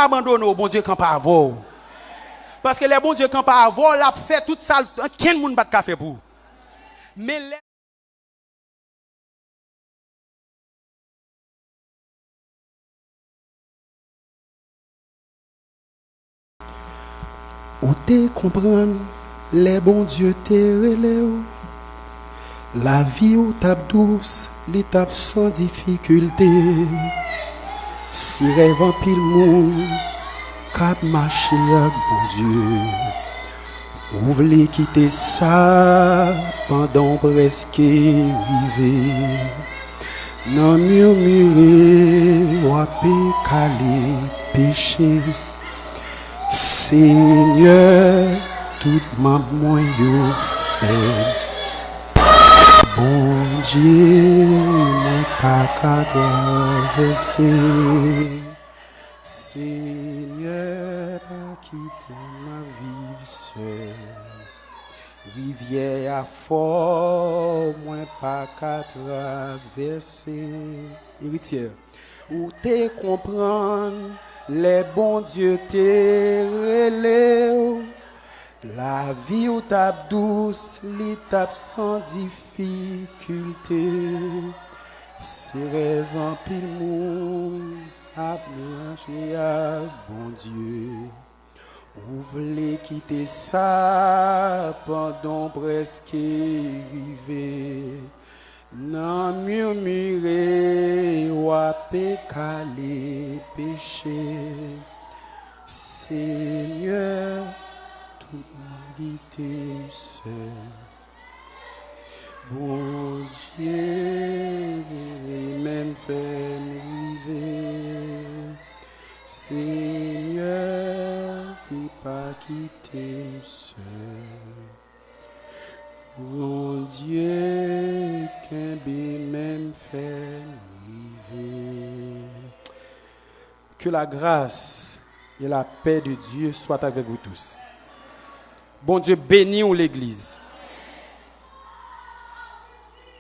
abandonne, bon Dieu, quand pas avoir. Parce que les bon Dieu, quand pas avoir, l'a fait tout ça, quel monde pas de café pour. Mais les... Ou te comprendre, les bons dieux te relèvent. La vie ou tape douce, l'étape sans difficulté. Si rêve en pile monde, cap marcher avec bon Dieu. Ou vle quitter ça pendant presque rivé. Nan murmure, ou apé calé péché. Seigneur, tout ma moyen fait. Bon Dieu, moi pas qu'à traverser. Seigneur, pas quitter ma vie seule. Rivière à fort, moi pas qu'à traverser. Héritière, ou te comprendre, les bons dieux te relèvent. La vie ou tape douce, l'étape sans difficulté. C'est rêve en pile monde, à marcher à bon Dieu. Ou voulez quitter ça pendant presque rivé. Nan murmurer ou apé calé péché. Seigneur, toute ma guité seul. Bon Dieu, même fait m'river. Seigneur, puis pas quitter seul. Bon Dieu, qu'un même fait m'river. Que la grâce et la paix de Dieu soient avec vous tous. Bon Dieu, bénis l'église.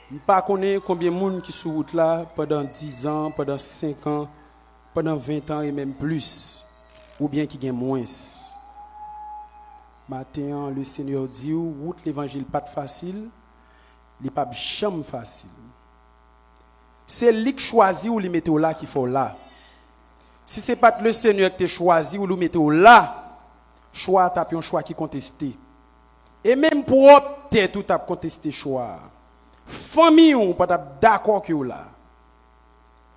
Je ne sais pas combien de monde qui sont sur route là pendant 10 ans, pendant 5 ans, pendant 20 ans et même plus, ou bien qui gagne moins. Maintenant, le Seigneur dit, route l'évangile pas facile, il n'est pas jamais facile. C'est lui qui choisit ou lui mettez là qu'il faut là. Si ce n'est pas le Seigneur qui t'a choisi ou lui mettez là, choix t'as un choix qui contesté. Et même pour opter tout a contesté choix. Famille ou pas d'accord que là.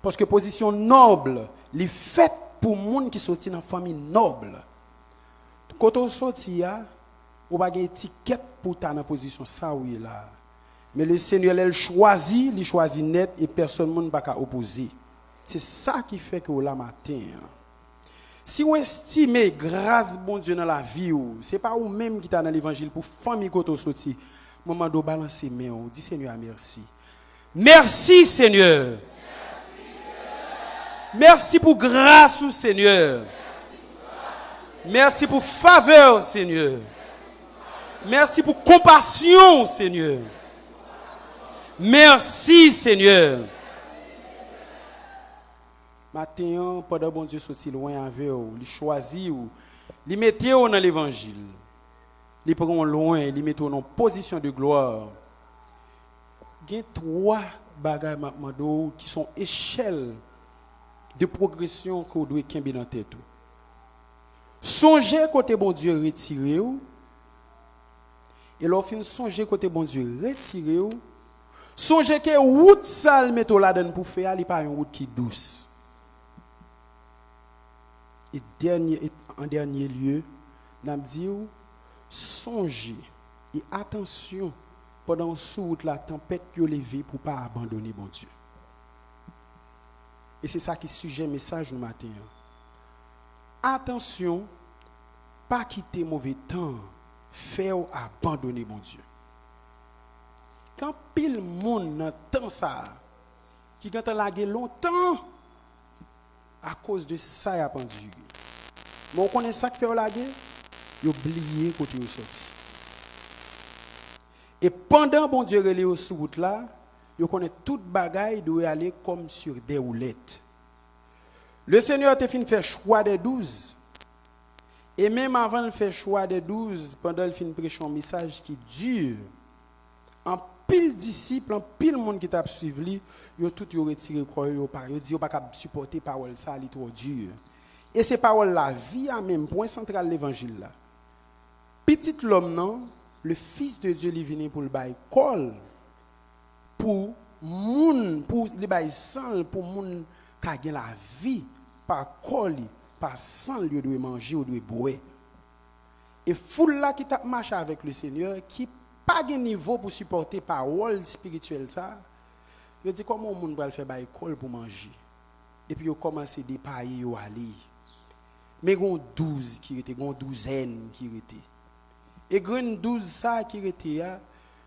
Parce que position noble, les faite pour monde qui sorti dans famille noble. Quand on sorti ou pas une étiquette pour ta dans position ça oui là. Mais le Seigneur il choisit net et personne ne va opposer. C'est ça qui fait que là matin. Si vous estimez grâce bon Dieu dans la vie, ce n'est pas vous même qui êtes dans l'évangile pour famille quand vous sorti. Moment de balancer main, dit Seigneur merci. Merci Seigneur. Merci pour grâce Seigneur. Merci pour faveur Seigneur. Merci pour compassion Seigneur. Merci Seigneur. Matin, pendant bon Dieu sorti loin avec vous, il choisit ou, il mettez dans l'évangile. Il prend loin, il met en position de gloire. Il y a 3 bagages qui sont échelles de progression que vous devez avoir dans tête. Songez côté bon Dieu retiré et l'offre songez côté bon Dieu retiré. Songez que route sale mettez là dedans pour faire, il pas une route qui douce. Et en dernier lieu, nous dit songez et attention pendant sous la tempête que levé pour pas abandonner bon Dieu. Et c'est ça qui est sujet message nous matin. Attention, pas quitter mauvais temps, faire abandonner bon Dieu. Quand pile monde dans temps ça qui quand lagué longtemps à cause de ça il a penduré. Mais on connaît ça qui fait laguer, il oublié côté où sorti. Et pendant bon Dieu relé au sur route là, il connaît toute bagaille doit aller comme sur des roulettes. Le Seigneur t'a fait faire choix des 12. Et même avant de faire choix des 12, pendant le fin prêcher un message qui dure, en pile disciples, en pile monde qui t'a suivi, ils ont tout retiré quoi, ils ont dit pas capable supporter parole ça, elle est trop dur. Et ces paroles la vie à même point central de l'évangile là. Petit l'homme non, le fils de Dieu il venu pour le bail col pour moun pour le bail sang pour moun ka gen la vie par col par sang lieu doit manger ou doit boire. Et foule là qui t'a marché avec le Seigneur qui pas de niveau pour supporter parole spirituelle ça. Je dis comment moun va faire bail col pour manger. Et puis yo commencé dépailler yo aller. Mais gon 12 qui était, gon douzaine qui était. Et gon 12 ça qui était,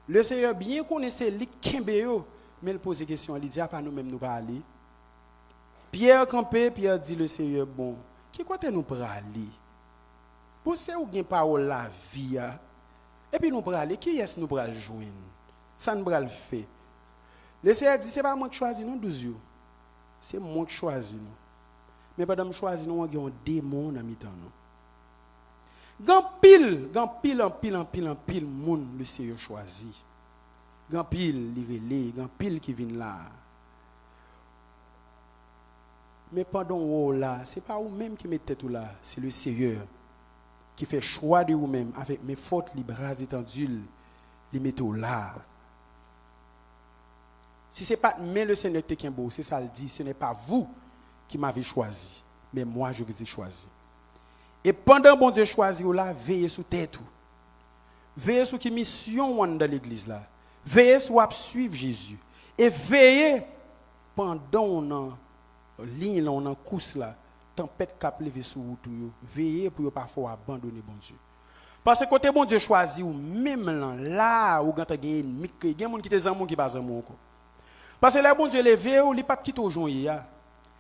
le Seigneur bien connaissait li kembe yo, mais il pose question, il dit pas nous même nous pas aller. Pierre campé, Pierre dit le Seigneur bon, qui côté nous pour aller? Pour c'est ou gen parole la vie et puis nous pour aller, qui est-ce nous pour joindre? Ça nous pour le faire. Le Seigneur dit c'est pas moi qui choisis non 12 yo. C'est moi qui choisis nous. Mais pendant que je choisis, nous avons un démon dans mi-temps. Gan pile, moun le Seigneur choisi. Gan pile, li relé, gan pile qui vient là. Mais pendant que là, ce n'est pas vous-même qui mettez tout là, c'est le Seigneur qui fait choix de vous-même avec mes fautes, les bras étendus, les mettez là. Si ce n'est pas mais le Seigneur qui est beau, c'est ça le dit, ce n'est pas vous qui m'avez choisi, mais moi je vous ai choisi. Et pendant bon Dieu choisi là, veillez sur tête. Veillez sur qui mission dans l'église là. Veillez sur à suivre Jésus. Et veillez pendant on en ligne là, on en course là, tempête cap lever sur route yo. Veillez pour parfois abandonner bon Dieu. Parce que côté bon Dieu choisi ou même là où quand tu ennemi, il y a monde qui te zanmou qui pas zanmou encore. Parce que les bon Dieu levé ou li pas quitter au jour ya.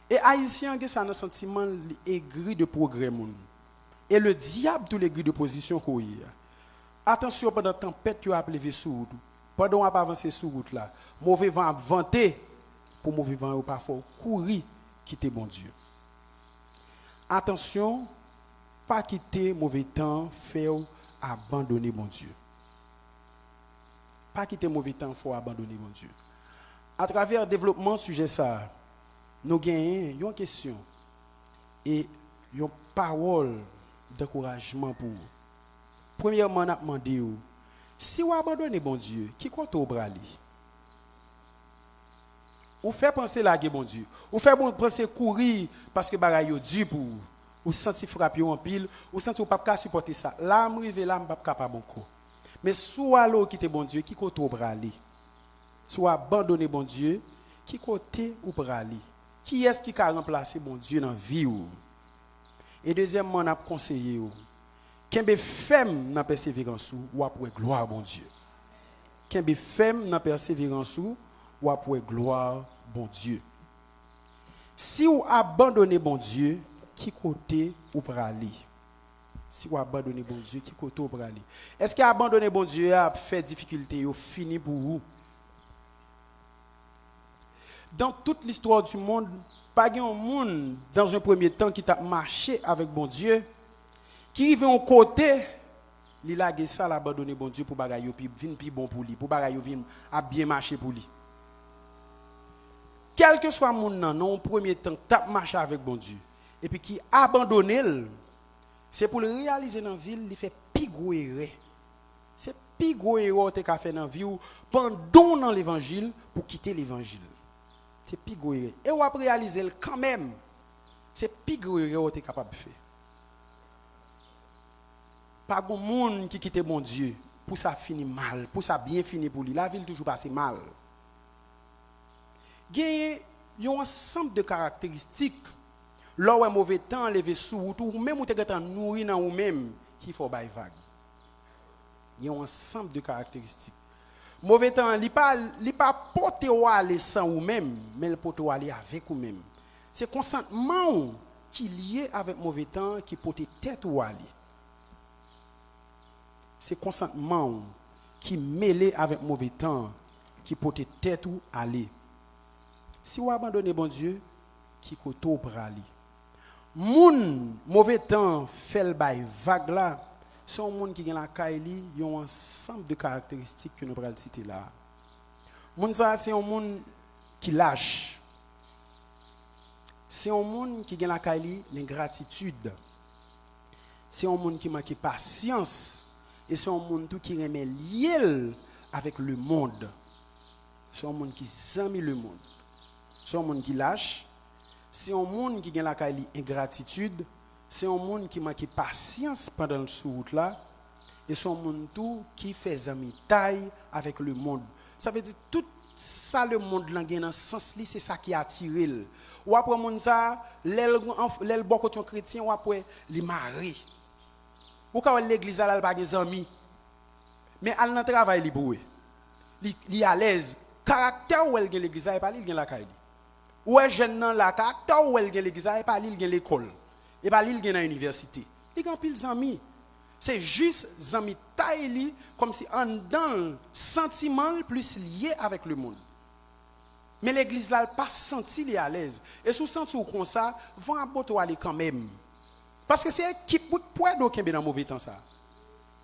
Et haïtien que ça un sentiment aigri de progrès moun. Et le diable tous les gris de position qu'on y a. Attention pendant tempête tu as levé sur route. Pendant on a avancer sur route là, mauvais vent a vanté pour mauvais vent ou parfois courir quitter bon Dieu. Attention pas quitter mauvais temps, faire abandonner mon Dieu. Pas quitter mauvais temps, faut abandonner mon Dieu. À travers le développement sujet ça, nous gagnons une question et une parole d'encouragement pour vous. Premièrement, on a demandé si vous abandonnez bon Dieu, qui compte au bras li? Ou fait penser la bon Dieu, ou fait penser courir parce que bagay yo dur pour vous, ou senti frapper en pile, ou senti ou pas supporter ça. Là m'rivé là m'pas capable encore. Mais soit alors quitter bon Dieu, qui compte au bras li? Soit abandonner bon Dieu, qui côté ou pour aller? Qui est-ce qui a remplacé bon Dieu dans la vie? Et deuxièmement, on a conseillé, qu'un femme dans persévérance ou après gloire bon Dieu. Qu'un femme dans persévérance ou après gloire bon Dieu. Si vous abandonnez bon Dieu, qui côté ou pour aller? Si vous abandonnez bon Dieu, qui côté ou pour aller? Est-ce que abandonner bon Dieu a fait difficulté ou fini pour vous? Dans toute l'histoire du monde, pas un monde dans un premier temps qui t'a marché avec bon Dieu, qui vient au côté, il a lagué ça, l'abandonner bon Dieu pour bagaille puis vinn plus bon pour lui, pour bagaille vinn a bien marché pour lui. Quel que soit monde dans un premier temps t'a marché avec bon Dieu et puis qui abandonné, c'est pour le réaliser dans la ville, il fait plus gros erreur. C'est plus gros erreur que qu'a fait dans la vie pendant dans l'évangile pour quitter l'évangile. C'est plus gros. Et on va réaliser quand même. C'est plus gros que tu es capable de faire. Pas de monde qui quitte mon Dieu pour ça finir mal, pour ça bien finir pour lui. La ville toujours passe mal. Il y a un ensemble de caractéristiques. Là où un mauvais temps, lever sous ou même où tu es nourri dans ou même, qu'il faut bailler vague. Il y a un ensemble de caractéristiques. Mauvais temps, il n'est pas porté ou aller sans ou même, mais il porte ou aller avec ou même. C'est consentement qui est lié avec mauvais temps qui porte tête ou aller. C'est consentement qui est mêlé avec mauvais temps qui porte tête ou aller. Si vous abandonnez bon Dieu, qui koto pour aller. Moun mauvais temps fait le bail vague là, c'est un monde qui a la caille, il y a un ensemble de caractéristiques que nous allons citer là. Moun ça c'est un monde qui lâche. C'est un monde qui a la caille l'ingratitude. C'est un monde qui manque de patience et c'est un monde qui remet lié avec le monde. C'est un monde qui aime le monde. C'est un monde qui lâche. C'est un monde qui a la ingratitude. C'est un monde qui manque de patience pendant le route là. Et c'est un monde qui fait amis taille avec le monde. Ça veut dire tout ça le monde là dans sens li c'est ça qui attire. Ou après monde ça l'aile beaucoup de chrétien ou après li mari. Ou quand l'église là pas des amis. Mais elle dans travail li boué. Li à l'aise. Caractère où elle gen l'église et pas li gen la caille. Ou est jeune nan la caractère où elle gen l'église et pas li gen l'école. Et pas li gen dans l'université. Li gen pile amis. C'est juste amis taille comme si en dans sentiment plus lié avec le monde. Mais l'église là pas senti li à l'aise. Et sous senti ou comme ça, vont à boto aller quand même. Parce que c'est équipe pour donc dans mauvais temps ça.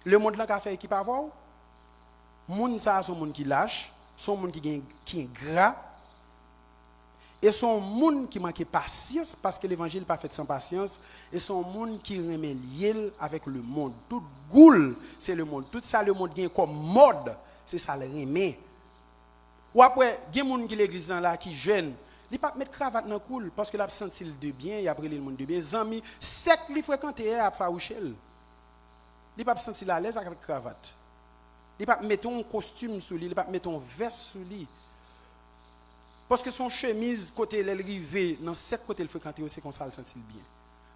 Le monde là qui a fait équipe avant. Monde ça son monde qui lâche, son monde qui est gras. Et son monde qui manque de patience parce que l'évangile pas fait sans patience et son monde qui remet lié avec le monde. Tout goule, c'est le monde. Tout ça le monde gagne comme mode, c'est ça le remet. Ou après, il y a des gens qui l'église là qui jeune, il pas mettre cravate dans cool parce que l'a senti le de bien, il a pris le monde de bien, amis sec li fréquenter à farouchel. Il pas senti à l'aise avec cravate. Il pas mettre un costume sous lui, il pas mettre un veste sous lui. Parce que son chemise, côté l'arrivée, dans cette côté le fréquenter, c'est comme ça le sentit bien.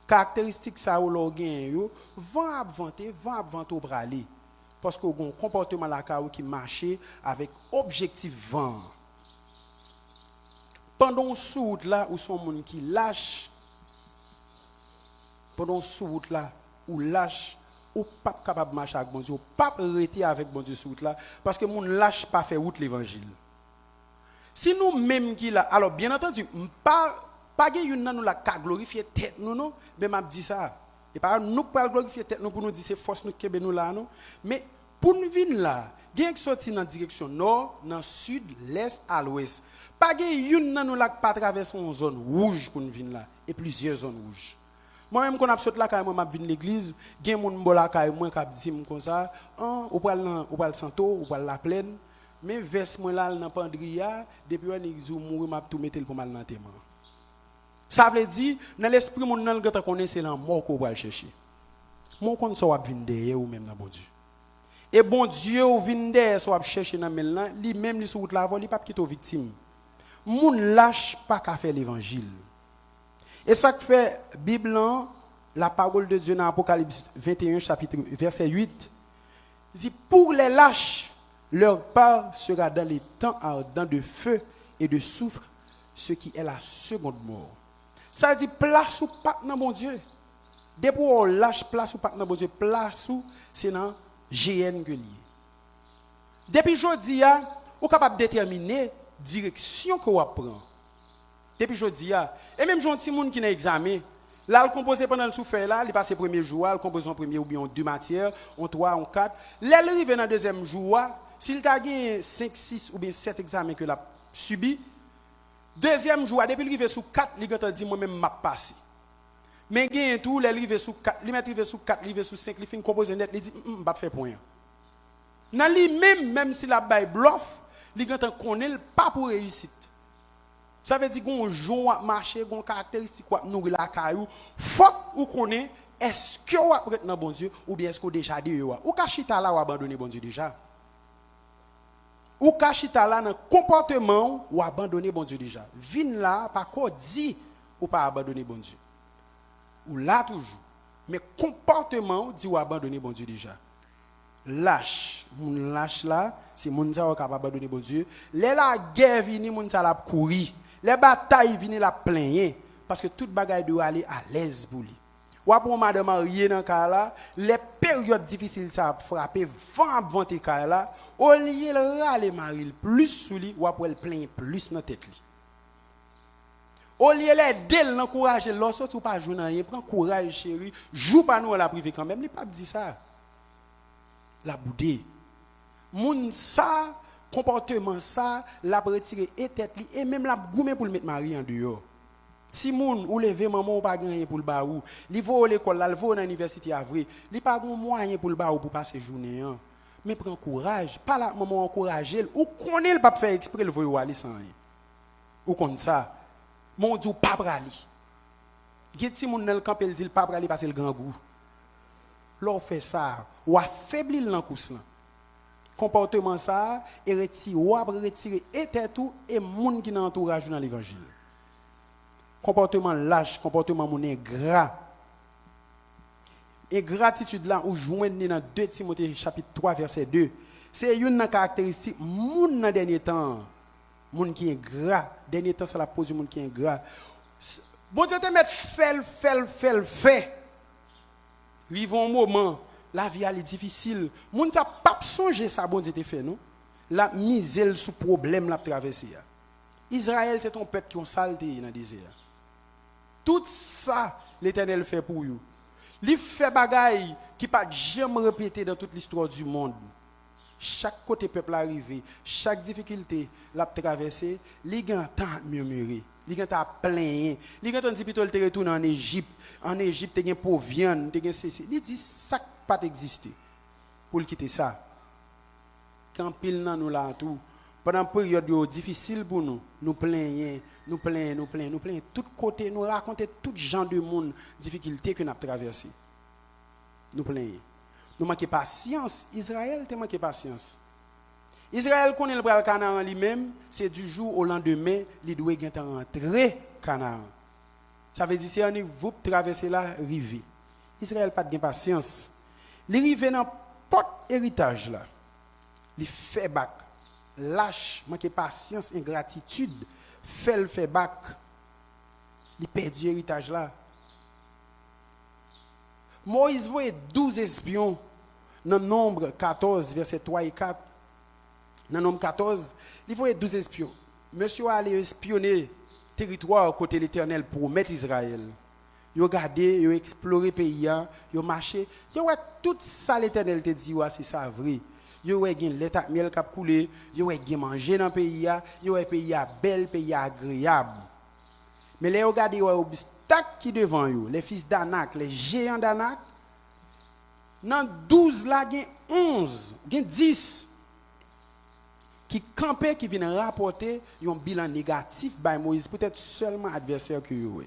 Caractéristique ça ou l'orgain yo, vont avanter au bralé. Parce que un comportement la qui marche avec objectif vent. Pendant ce route là où son monde qui lâche, pendant ce route là où lâche, ou pas capable de marcher avec bon Dieu, ou pas arrêter avec bon Dieu sur route là, parce que mon lâche pas fait route l'évangile. Si nous même qui là, alors bien entendu, pas une nous la glorifier tête nous non, mais m'a dit ça. Et pas nous pas glorifier tête nous pour nous dire c'est force nous qui nous là non, mais pour nous venir là, gain qui sorti dans direction nord, dans sud, l'est à l'ouest. Pas une nous la pas traverser une zone rouge pour nous venir là et plusieurs zones rouges. Moi-même, quand je saute là, quand je viens à l'église, il y a des gens qui me disent comme ça, ou pas le santo, ou pas la plaine, mais verse moi là dans Pandria, depuis un exou mourir m'a tout mettre pour mal dans tes mains. Ça veut dire dans l'esprit mon nan gata connaît c'est la mort qu'on va chercher. Mon kon so va venir derrière ou même dans bon Dieu. Et bon Dieu ou vinn derrière so va chercher dans mel là, lui même li sur route la vol, il pas quitter victime. Moun lâche pas qu'à faire l'évangile. Et ça que fait Bible la parole de Dieu dans Apocalypse 21 chapitre verset 8 il dit pour les lâches leur part sera dans les temps ardents de feu et de soufre, ce qui est la seconde mort. Ça dit place ou pas dans mon Dieu. Depuis on lâche place ou pas dans mon Dieu, place ou c'est dans GN que lié. Depuis jodi a, ou capable déterminer direction que on prend. Depuis jodi a, et même gentil monde qui n'a examen, là le composé pendant le souffle là, il passe le premier jour, il compose en premier ou bien en deux matières, en trois, en quatre. Là il arrive dans le deuxième jour, s'il t'a gagné 5, 6 ou bien 7 examens que l'a subi, deuxième jour, depuis qu'il arrive sous 4, il a dit moi-même m'a passé. Mais gagne tout, il arrive sous 4, il arrive sous 4, il arrive sous 5, il fait une composé net, il dit pas faire point. Dans lui même si la bail bluff, il a connaît pas pour réussite. Ça veut dire qu'on joue à marcher, qu'on caractéristique quoi nourrir la caillou, faut ou connaît est-ce que on va être dans bon Dieu ou bien est-ce qu'on déjà dit ou kachita là ou abandonner bon Dieu déjà. Ou kachita là dans comportement ou abandonner bon Dieu déjà. Vin là pas quoi dit ou pas abandonner bon Dieu. Ou là toujours. Mais comportement dit ou abandonner bon Dieu déjà. Lâche, moun lâche là, c'est moun ça capable abandonner bon Dieu. Les la guerre vini moun ça la courir. Les batailles viennent la plaigner parce que toute bagaille doit aller à l'aise pour lui. Ou après madame mariée dans cas là, les périodes difficiles ça frapper vent vanter cas là, au lieu de râler mari plus sous lui ou après elle plaigner plus dans tête lui. Au lieu d'aider, l'encourager, lorsque tu pas jouer rien, prends courage chérie, joue pas nous à la privé quand même, il pas dit ça. La boudé. Moun ça, comportement ça, la retirer et tête li et même la goumé pour le mettre mari en dehors. Si moun ou lever maman ou pas gagner pour le ba ou, li va à l'école là, li va à l'université à vrai, li pas gon moyen pour le ba ou pour passer journée hein. Mais prends courage, pas la maman encourager ou connaît le pas faire exprès le voyer aller sans rien. Ou comme ça. Mon Dieu, pas brali. Gen ti moun nan camp el dit pas brali parce le grand goût. L'on fait ça, ou affaiblir l'encous là. Comportement ça et retirer et tout et moun qui dans entourage dans l'évangile. Comportement lâche, comportement moun ingrat. Ingratitude là ou joindre dans 2 Timothée chapitre 3 verset 2. C'est une caractéristique moun dans dernier temps. Moun qui est gras, dernier temps ça la pose du monde qui est gras. Bon Dieu te met fait. Vivons un moment, la vie elle est difficile. Moun ça pas songer ça bon Dieu te fait non. La misère sous problème la traverser. Israël c'est ton peuple qui ont saleté dans le désert. Tout ça l'Éternel fait pour vous. Il fait bagaille qui pas jamais répété dans toute l'histoire du monde. Chaque côté peuple arrivé, chaque difficulté l'a traversé, li gen tant murmurer, li gen tant plaindre, li gen tant dit plutôt te retourner en Égypte. En Égypte te gen pour viande, te gen ceci. Il dit ça pas exister pour le quitter ça. Quand pile nan nous là tout, pendant période difficile pour nous, nous plaignons tout côté, nous raconter tout genre de monde difficulté que nous avons traversé. Nous plaignons. Nous manquons patience. Israël te manque patience. Israël connaît le bras Canaan lui-même, c'est du jour au lendemain, il doit rentrer Canaan. Ça veut dire si on vous traverser là, river. Israël pas de patience. Il rive dans porte héritage là. Il fait bac. Lâche, manque patience, ingratitude, fait bac. Il perdu héritage là. Moïse voyait 12 espions dans Nombre 14, verset 3 et 4. Dans Nombre 14, il voyait 12 espions. Monsieur allait espionner le territoire côté l'Éternel pour mettre Israël. Il a regardé, il a exploré le pays, il a marché. Il a tout ça l'Éternel te dit, c'est ça vrai. Il a eu l'état miel qui a coulé, il a eu manger dans le pays, il a eu un pays bel, pays agréable. Mais là, regardez, il y a un obstacle qui devant vous. Les fils d'Anak, les géants d'Anak. Dans 12, là, il y a 11, il y a 10 qui campaient, qui viennent rapporter un bilan négatif par Moïse, peut-être seulement adversaire que vous.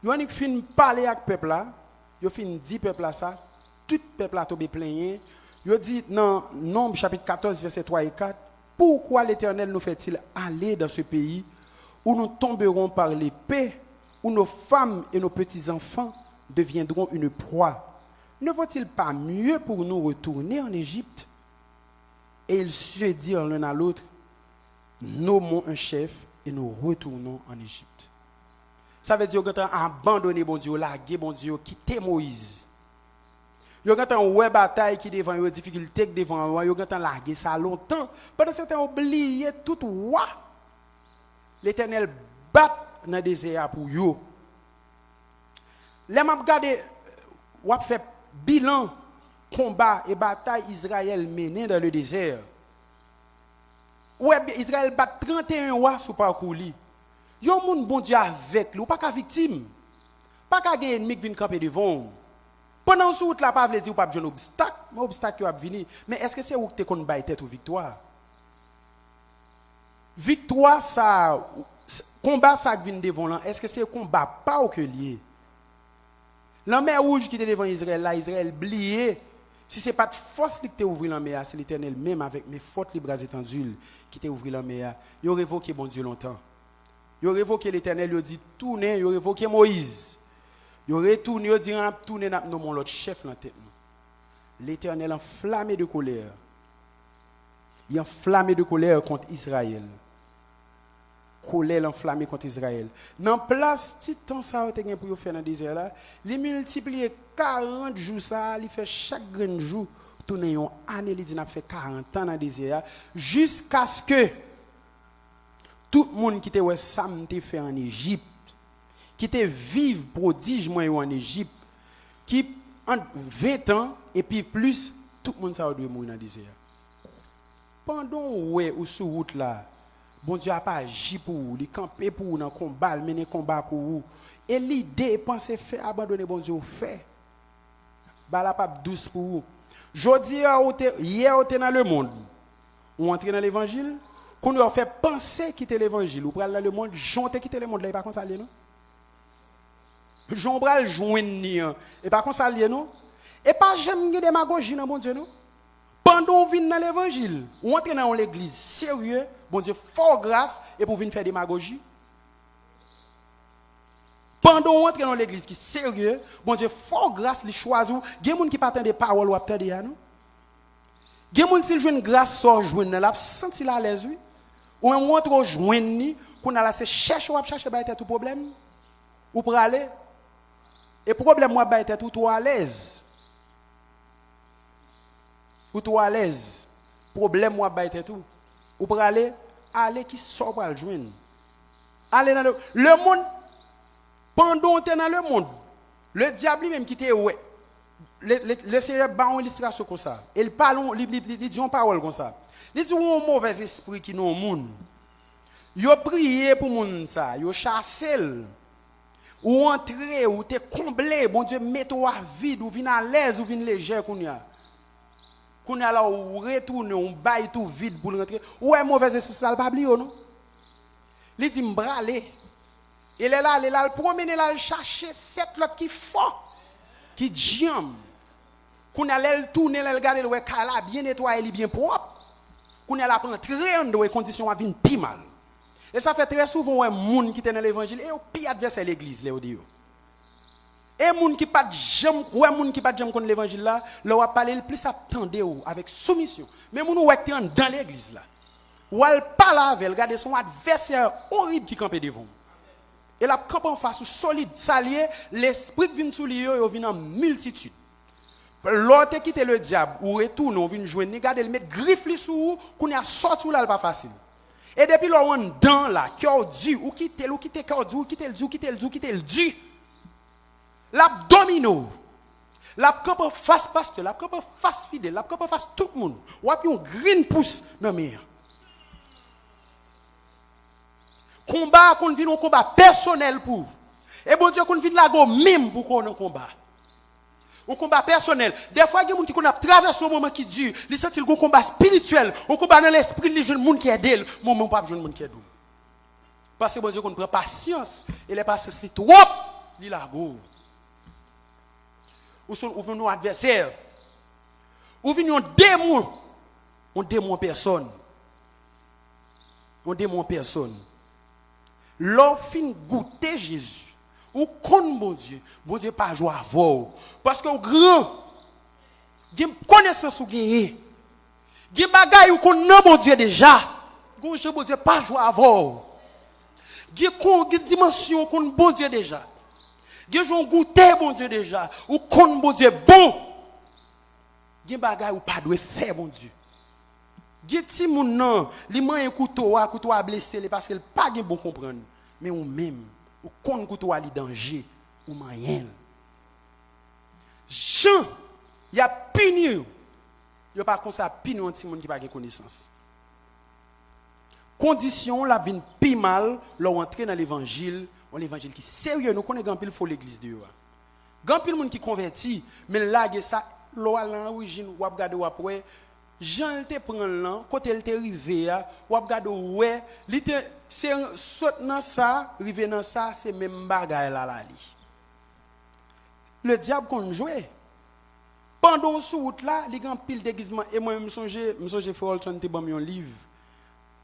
Vous avez fini parler avec le peuple là, vous avez fini dire peuple là ça, tout le peuple a tombé plaigné. Vous avez dit dans Nombre chapitre 14, verset 3 et 4, pourquoi l'Éternel nous fait-il aller dans ce pays où nous tomberons par l'épée, où nos femmes et nos petits-enfants deviendront une proie? Ne vaut-il pas mieux pour nous retourner en Égypte? Et ils se dirent l'un à l'autre, nommons un chef et nous retournons en Égypte. Ça veut dire qu'ils ont abandonné bon Dieu, largué bon Dieu, quitté Moïse. Ils ont une bataille qui devant eux, difficulté qui devant eux, ils ont largué ça longtemps. Pendant ce temps, ils ont oublié tout roi. L'Éternel bat dans le désert pour eux. Les m'a regardé, ou a fait bilan, combat et bataille Israël mené dans le désert. Ouais, Israël bat 31 rois sous parcours li. Yon moun bon Dieu avec lui, pas qu'à victime. Pas qu'à gagner ennemi qui vient camper devant. Pendant ce route là pas veut dire pas besoin d'obstacle, mais obstacle qui va venir. Mais est-ce que c'est où que tu kon bailler tête ou victoire? Victoire ça combat ça qui vient devant là, est-ce que c'est combat pas au que lié? La mer rouge qui était devant Israël là, Israël blié. Si ce n'est pas de force qui t'a ouvert la mer, c'est l'Éternel même avec mes fortes les bras étendus qui t'a ouvert la mer. Il a révoqué bon Dieu longtemps. Il a révoqué l'Éternel, il a dit tourner, il a révoqué Moïse. Il a retourné, il a dit tourner, nous mon l'autre chef dans la tête. L'Éternel enflammé de colère. Il est enflammé de colère contre Israël. Colère enflammée contre Israël. Dans place, petit temps ça a été pour faire dans le désert là, il multiplie 40 jours ça, il fait chaque jour tourner une année, il dit n'a fait 40 ans dans le désert jusqu'à ce que Tout le monde qui était ouais ça m'était fait en Égypte, qui était vivre prodige moi en Égypte, qui en 20 ans et puis plus tout le monde ça doit mourir dans le désert. Pendant ouais ou sur route là, bon Dieu a pas agi pour vous, il camper pour vous dans combat, mener combat pour vous. Et l'idée penser faire abandonner bon Dieu fait. Ba la pas douce pour vous. Jodi hier vous êtes dans le monde. Ou entrer dans l'évangile, qu'on vous fait penser quitter l'évangile, ou pral dans le monde, jonter quitter le monde là, et pas comme ça lié non. Jon pral joindre ni et pas comme ça lié non. Et pas jamais de démagogie dans bon Dieu non. Pendant vous venez dans l'évangile, ou entrez dans l'église sérieux, bon Dieu fort grâce et pour venir faire démagogie. Pendant vous entrez dans l'église qui sérieux, bon Dieu fort grâce les choisit. Il y a des gens qui partent des paroles ou attendent non. Il y a des gens qui joignent grâce sort joindre là, senti la l'aise oui. Ou un montre joindre ni qu'on a là c'est chercher ou chercher ba tout problème ou pour aller. Et problème moi ba tout toi à l'aise. Ou toi à l'aise. Problème moi ba tout. Ou pour aller qui sort pour le joindre. Aller dans le monde pendant tu es dans le monde. Le diable même qui était ouais. Le Seigneur ba une illustration comme ça. Il parle il dit une parole comme ça. Il dit un mauvais esprit qui dans le monde. Yo prié pour monde ça, yo chassé ou entrer ou te comblé, bon Dieu met toi vide ou vinn à l'aise ou vinn léger kounya. Kounya là ou retourner on bail tout vide pour rentrer. Ou un mauvais esprit ça pas oublier non. Il dit m'bralé. Il est là, le promener là chercher sept l'autre qui fort qui jam. Kounya l'elle tourner l'elle regarder le kala bien nettoyé, il bien propre. Kounya la prend très en condition à vinn pi mal. Et ça fait très souvent un monde qui est dans l'évangile et au pire adversaire l'église là dit. Et monde qui pas jamais ouais monde qui pas jamais connaît l'évangile là, leur va parler plus attendez avec soumission. Mais monde ouais qui est dans l'église là. Ou elle parle avec regarder son adversaire horrible qui campe devant. Et la campe en face solide, salier, l'esprit vient sous lui et vient en multitude. L'autre quitte le diable ou retourne on vient joindre regarder il met griffe li sous qu'on a sorti là pas facile. Et depuis là, on dans là, cœur dur, ou quitte cœur dur, ou quitte le dur. L'abdomino. La camp face pasteur, la camp face fidèle, la camp face tout le monde. Ou a un green pouce dans mer. Combat qu'on vient un combat personnel pour. Et bon Dieu qu'on vient là go même pour qu'on combat. Un combat personnel. Des fois, il y a des gens qui ont traversé un moment qui dure. Ils sentent un combat spirituel. Un combat dans l'esprit, les jeunes gens qui aident. Moi, je ne pas besoin de gens qui aident. Parce que bon Dieu, qu'on prend patience. Et les patience, c'est trop. Il a go. Ou venez nos adversaires. Ou venez un démon. On démon personne. On démon personne. L'homme fin goûter Jésus. Ou kon bon Dieu pas jouer avant parce que au grand gen connaissance ou gagné gen bagay ou kon nan bon Dieu déjà gon bon Dieu pas jouer avant gen dimension kon bon Dieu déjà gen jon goûter bon Dieu déjà ou kon bon Dieu bon gen bagay ou pas doit faire bon Dieu gen ti moun nan li man un couteau a blessé parce qu'il pas gen bon comprendre mais ou même ou kon koutou ali danger ou moyen. Jean, y a puni. Y a pas comme ça puni un petit monde qui pas de connaissance. Condition la vinn pi mal, leur entrer dans l'évangile qui sérieux nous connaît grand pile faut l'église de yo. Grand pile monde qui converti, mais là ça l'or l'origine ou regarder ou après Jean te prend là, côté il te rivé ou regarder ouais, li te c'est saute dans ça, rivé dans ça, c'est même bagaille là li. Le diable qu'on jouait. Pendant sous route là, il y a un pile déguisement et moi me songe Folton te ban un livre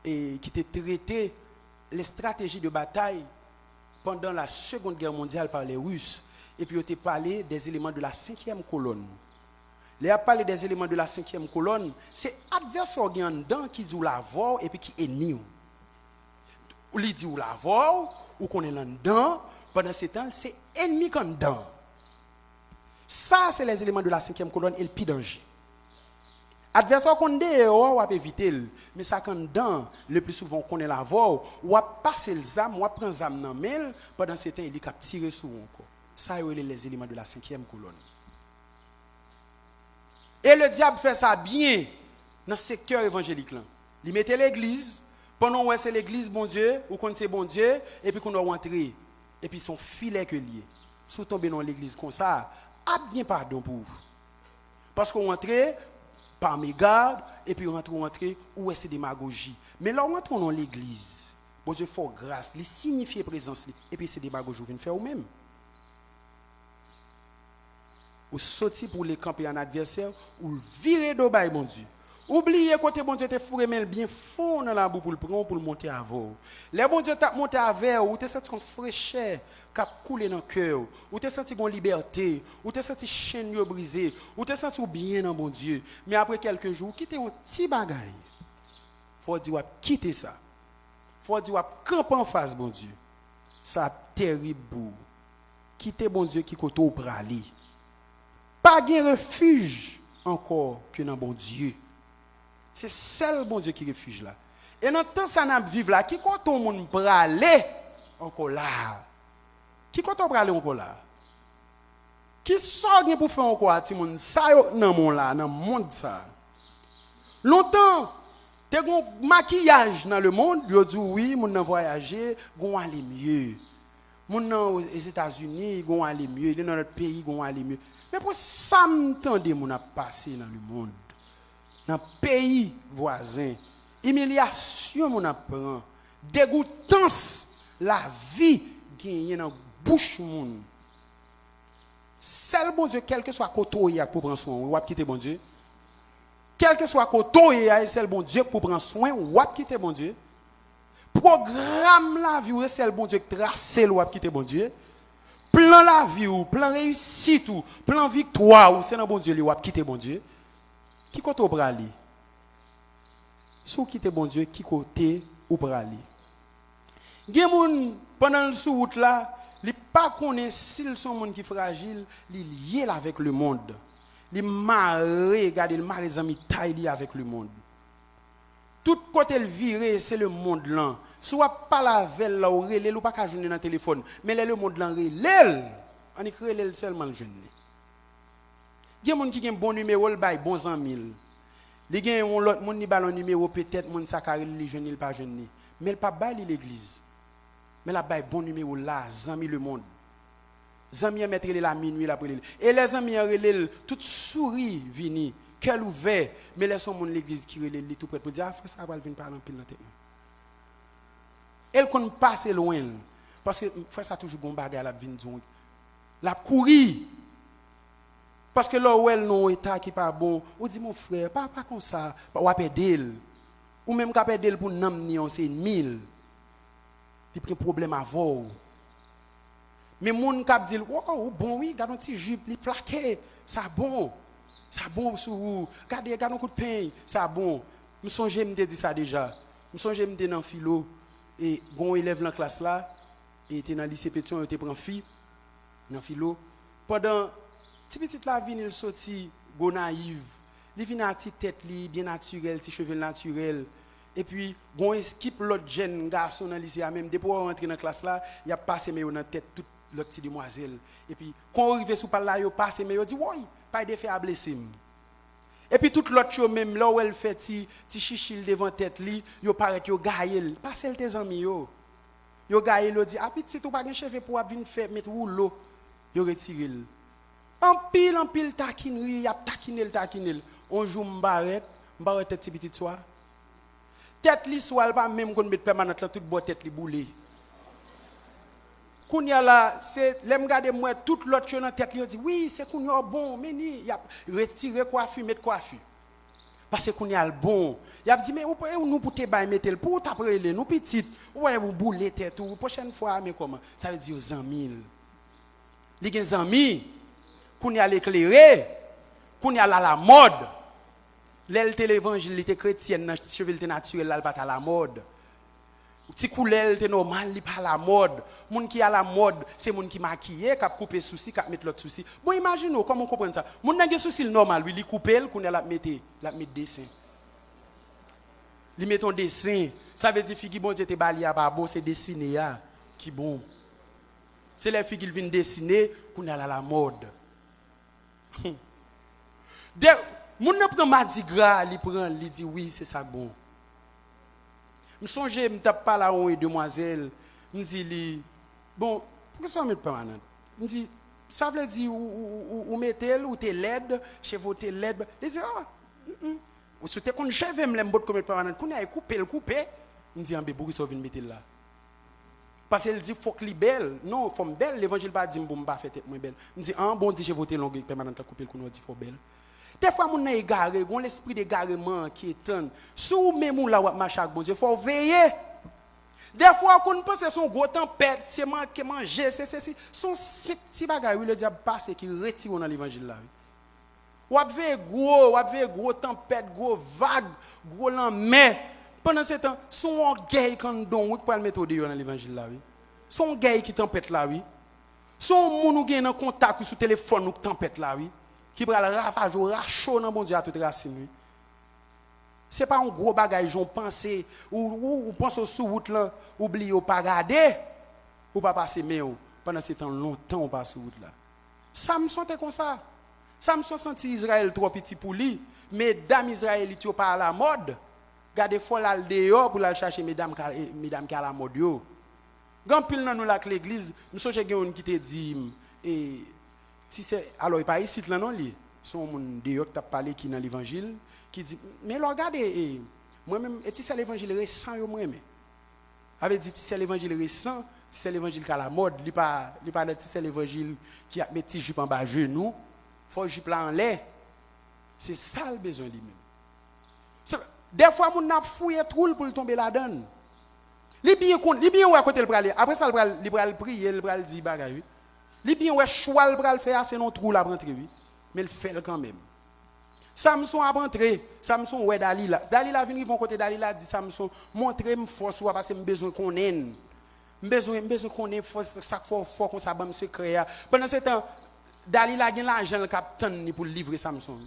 et qui te traité les stratégies de bataille pendant la Seconde Guerre mondiale par les Russes et puis il te parlé des éléments de la 5e colonne. Il a parlé des éléments de la 5e colonne, c'est adversaire qui dit la voir et puis qui est ennemi. Ou li dit ou la voir ou qu'on est là-dedans pendant ce temps, c'est ennemi qu'on dedans. Ça c'est les éléments de la 5e colonne et le pire danger. Adversaire qu'on dehors, on va éviter. Mais ça quand dedans, le plus souvent qu'on est la voix, on va passer les âmes, on va prendre les âmes dans mail, pendant ce temps, il est tiré sur encore. Ça, c'est les éléments de la 5e colonne. Et le diable fait ça bien dans le secteur évangélique. Là. Il mettait l'église, pendant que c'est l'église, bon Dieu, ou quand c'est bon Dieu, et puis qu'on doit rentrer. Et puis son filet que lié. Si vous tombez dans l'église comme ça, a bien pardon pour vous. Parce qu'on rentre par mes gardes, et puis on rentre, où est-ce démagogie. Mais là, on rentre dans l'église. Bon Dieu, faut grâce, il signifie présence, et puis c'est démagogie, vous venez faire vous-même. Ou sortir pour les camper en adversaire, ou virer d'obaye, mon Dieu. Oubliez côté bon Dieu te fourré mais bien fond dans la boue pour le prendre pour le monter à vous. Les bon Dieu t'a monté avec ou te senti une fraîcheur qui a coulé dans le cœur, ou te senti une liberté, ou te senti chaîne brisée, ou te senti bien dans bon Dieu. Mais après quelques jours, quitter un petit bagaille. Faut dire quitter ça. Faut dire camper en face bon Dieu. Ça terrible bout. Quitter bon Dieu qui côté pour aller. Pas de refuge encore que dans bon Dieu. C'est seul bon Dieu qui refuge là. Et dans temps ça n'a vivre là, qui quand on monde pour aller encore là. Qui quand on pour aller encore là. Qui sort pour faire encore ti monde ça dans mon là, dans monde ça. Longtemps te gon maquillage dans le monde, yo dit oui, moun nan voyager, gon aller mieux. Moun nan aux États-Unis, gon aller mieux, dans notre pays, gon aller mieux. Mais pour ça m'entendez moun a passé dans le monde. Dans le pays voisin, humiliation mon apprend, dégoûtance la vie gagnée dans bouche moun. Seul bon Dieu, quel que soit côté pour prendre soin, ou quitter bon Dieu. Quel que soit côté seul bon Dieu pour prendre soin, ou quitter bon Dieu. Programme la vie, ou seul bon Dieu tracer ou quitter bon Dieu. Plan la vie ou plan réussite ou plan victoire ou c'est dans bon Dieu ou quitter bon Dieu. Qui côté ou pour aller? Si vous quittez bon Dieu, qui côté ou pour aller? Gen moun pendant le sous-route là, il pas connaît s'ils sont monde qui fragile, il lié avec le monde. Il marre, regardez, il marre les amis taille avec le monde. Tout côté le viré, c'est le monde là. Soit pas la velle là ou relé ou pas qu'à joindre dans téléphone, mais le monde là relé, on écrit relé seulement le jeune. Il y a des gens qui ont un bon numéro, ils ont bon 100 000. Il y a l'autre monde qui a un numéro, peut-être, les gens qui jeune, ils pas jeune. Mais il pas bail l'église. Mais il a un bon numéro là, 100 000 le monde. Les amis mettent la minuit après. Et les amis relèvent, tout souris vini, cœur ouvert, mais les gens de l'église qui relèvent tout près pour dire, ah frère, ça va venir par un pile dans tête. Elle qu'on passe loin parce que frère ça toujours bon bagarre la vinn la courir. Parce que là où elle non état qui pas bon, on dit mon frère, pas comme ça, ou à perdre ou même qu'à perdre pour n'amener c'est 1000. Il prend problème avant. Mais moun k'ap dit oh bon oui, garde un petit jupe, il plaqué, ça bon. Ça bon sur vous. Garde un coup de pain, ça bon. Me songe me dit ça déjà. Me songe me dans philo et bon élève dans classe là et était dans lycée Pétion, il était prend fille dans philo pendant petite la vie il sorti go naïve. Il vient à petite tête li bien naturel, petit cheveux naturel. Et puis bon équipe l'autre jeune garçon dans lycée même depuis rentrer dans classe là, il a passé mais dans tête toute l'autre petite demoiselle. Et puis quand on arrive sous par là, il passé mais il dit oui, pas de faire à blesser. Et puis toute l'autre chose même là où elle fait ti chichil devant tête li, yo paraît yo gaïl, passer tes amis yo. Yo gaïl dit ah petit ou pas gen chef pour venir faire mettre rouleau. Yo retiré. En pile taquinerie, y a taquiner. On joue m'barrette tête petite soir. Tête li soit pas même qu'on met permanente là toute boît tête li boulé. Kounya là c'est l'aime garder moi toute l'autre chose dans tête li dit oui c'est kounya bon mais ni y a retirer coiffure mettre coiffure parce que kounya bon y a dit mais nous pour te bailler mettre pour t'après nous petite ouais vous bouler tête ou prochaine fois mais comment ça veut dire aux amis li gen amis kounya l'éclairer kounya la mode l'évangile était chrétienne dans cheveux naturel là pas à la mode Petit couleur c'est normal, il pas la mode. Moun qui a la mode, c'est moun qui maquillé, qui a coupé souci, qui a mettre l'autre souci. Bon imaginez comment on comprend ça. Moun n'a pas souci normal, lui il couper, qu'on a la mettre dessin. Li met ton dessin, ça veut dire que bon Dieu te bali à pas bon, c'est dessiner ya qui bon. C'est les filles qui viennent dessiner qu'on a la mode. Moun n'a prend Mardi Gras, il prend, il dit oui, c'est ça bon. Je songe, je tape pas là où une demoiselle, me dit bon, pourquoi ça met permanent? Me dit ça veut dire ou mettez ou t'es laide, chez vous t'es laide. Il dit ou si t'es qu'on cheve me l'embot comme permanent, qu'on a coupé. Me dit en bé pourquoi ça vient mettre là? Parce qu'elle dit faut que li belle. Non, faut belle, l'évangile pas dit bon pas faire tête moins belle. Me dit bon dit je voter longue permanente couper qu'on dit faut belle. Des fois, mon est égaré, on l'esprit d'égarement qui est tonne. Sous même ou là où marche avec bon Dieu, faut veiller. Des fois, quand on pense que son gros tempête, c'est manger, c'est son petit bagage, le diable passe qui retire dans l'évangile là. Ou avez gros tempête, gros vague, gros lendemain. Pendant ce temps, son orgueil quand on peut le mettre au dehors dans l'évangile là. Son orgueil qui tempête là, oui. Son moun ou gen en contact sur téléphone ou tempête là, oui. Qui prend le ravage ou rachot dans bon Dieu à toute racine. Ce n'est pas un gros bagage, j'en pense, ou pense sur route là, oublie ou pas garder, ou pas passer mais pendant ce temps longtemps on passe sur route là. Samson était comme ça. Samson senti Israël trop petit pour lui, mesdames israélites pas à la mode. Gardez faut là dehors pour aller chercher mesdames qui à la mode yo. Grand pile dans nous là l'église, nous songe gen qui te dit si c'est alors il pas ici là non li son monde dehors qui t'a parlé qui dans l'évangile qui dit mais regardez moi même et si c'est l'évangile récent yo moi même avait dit si c'est l'évangile récent si c'est l'évangile qui à la mode il pas si c'est l'évangile qui a mettre jupe en bas genou faut jupe là en l'air c'est ça le besoin lui-même des fois mon n'a fouillé troule pour tomber là-dedans li bien ou à côté le bral après ça le bral prier le bral dit bagaille. Li bien ouais choix le bral faire c'est non trou la rentrer oui mais il fait quand même. Samson a rentré, Samson ouais Dalila vient vont côté Dalila dit Samson montrer me force ou parce que me besoin qu'on ait. Besoin qu'on ait force ça fort qu'on ça ban secret. Pendant ce temps Dalila gagne l'argent le capitaine pour livrer Samson.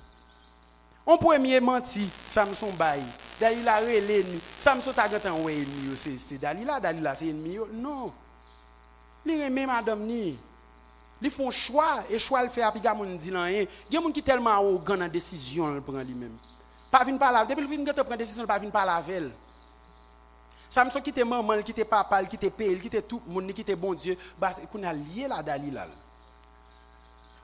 On premier menti Samson bail. Dalila relé Samson t'a gantan ouais ennemi c'est Dalila c'est ennemi non. Li remet madame ni. Ils font choix et choix le fait à piga moun dit rien. Il y a moun qui tellement arrogant dans décision le prend lui-même. Pas vinn par là, depuis le vinn gante prend décision pas vinn par la veille. Samson qui était maman, qui était papa, qui était père, qui était tout monde qui était bon Dieu, bah qu'on a lié la Dalila.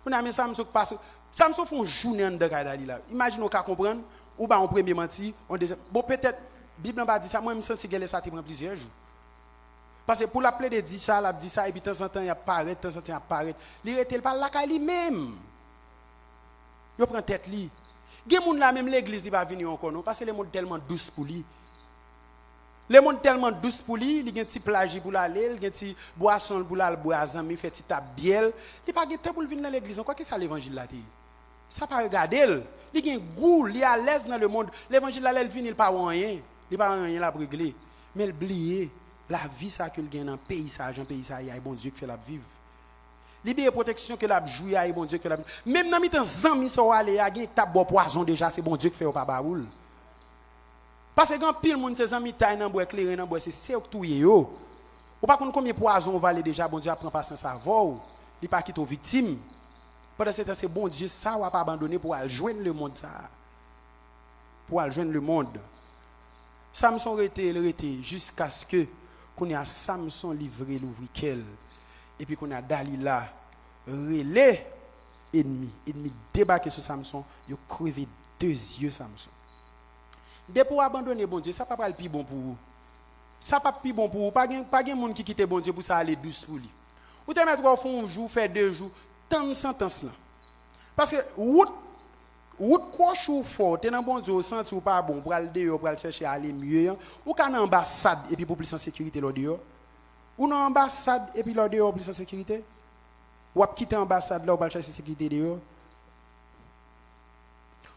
On a mis Samson passe Samson font journée en dedans Dalila. Imaginez qu'à comprendre ou bah on premier menti, on deuxième bon peut-être Bible n'a pas dit ça, moi je me sens que ça te prend plusieurs jours. Parce que pour l'appeler de dire ça, et puis de temps en temps, il apparaît, de temps en temps, il apparaît. Il ne pas là lui-même. Il prend tête lui. Il y a des gens là, même l'église, il va venir encore, parce que les gens tellement douces pour lui. Les gens tellement douces pour lui, il y a un petit plage pour l'aller, il y a un petit boisson pour l'aller boire, il fait un petit tabiel. Il n'y a pas de temps pour venir dans l'église. Quoi que ça l'évangile là? Ça pas regarder. Il y a un goût, il est à l'aise dans le monde. L'évangile là, il vient, il n'est pas rien. Il n'est pas rien là pour régler. Mais il oublie. La vie ça que gagne dans pays ça il y a bon Dieu qui fait la vivre. Libérer protection que la jouer il y a bon Dieu qui fait la vivre. Même dans mitan zami so aller a gagne tap bo poison déjà c'est bon Dieu qui fait au pas baoul. Parce que quand pile monde ces amis taille dans bois éclairé dans bois c'est tout yo. Ou pas combien poison va aller déjà bon Dieu prend patience à voir, il pas quitte aux victimes. Pendant ce temps c'est bon Dieu ça va pas abandonner pour aller joindre le monde ça. Pour aller joindre le monde. Samson était jusqu'à ce que qu'on a Samson livré l'ouvriquel et puis qu'on a Dalila relais ennemi débarqué sur Samson, il a crevé 2 yeux Samson. Dès pour abandonner bon Dieu, ça pas le plus bon pour vous. Ça pas plus bon pour vous, pas gen monde qui quitte bon Dieu pour ça aller douce pour lui. Ou te mettre au fond un jour, faire 2 jours, tant de sentence là. Parce que route croche ou fort, t'es dans bon Dieu, sens ou pas bon, pour aller dehors, pour aller chercher à aller mieux, ou qu'en ambassade et puis pour plus en sécurité là dehors. Ou dans ambassade et puis là dehors plus en sécurité. Ou à quitter ambassade là pour aller chercher sécurité dehors.